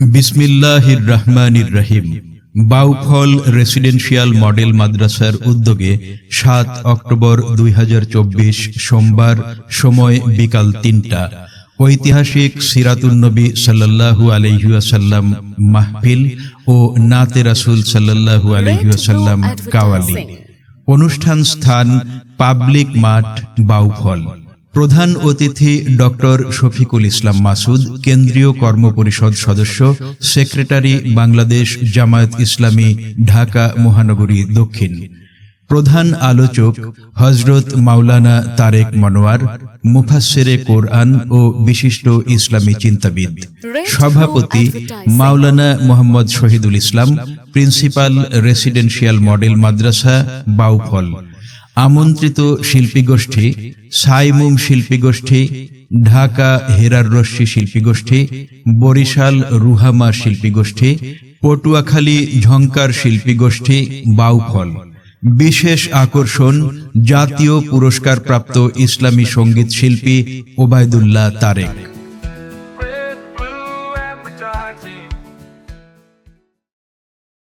বিসমিল্লাহির রহমানির রহিম। Bauphal residential model মাদ্রাসার উদ্যোগে ৭ অক্টোবর ২০২৪ সোমবার, সময় বিকাল ৩টা, ঐতিহাসিক সিরাতুন নবী সাল্লাল্লাহু আলাইহি ওয়াসাল্লাম মাহফিল ও নাতে রাসূল সাল্লাল্লাহু আলাইহি ওয়াসাল্লাম কাওয়ালি। অনুষ্ঠান স্থান পাবলিক মাঠ, বাউফল। প্রধান অতিথি ডক্টর শফিকুল ইসলাম মাসুদ, কেন্দ্রীয় কর্মপরিষদ সদস্য, সেক্রেটারি, বাংলাদেশ জামায়াত ইসলামী, ঢাকা মহানগরী দক্ষিণ। প্রধান আলোচক হযরত মাওলানা তারেক মনোয়ার, মুফাসসিরে কোরআন ও বিশিষ্ট ইসলামী চিন্তাবিদ। সভাপতি মাওলানা Mohammad Shahidul Islam, principal, residential model মাদ্রাসা, বাউফল। আমন্ত্রিত শিল্পীগোষ্ঠী সাইমুম শিল্পীগোষ্ঠী, ঢাকা হেরার রশ্মি শিল্পীগোষ্ঠী, বরিশাল রুহামা শিল্পীগোষ্ঠী, পটুয়াখালী ঝংকার শিল্পীগোষ্ঠী, বাউফল। বিশেষ আকর্ষণ জাতীয় পুরস্কারপ্রাপ্ত ইসলামী সঙ্গীত শিল্পী ওবায়দুল্লাহ তারেক।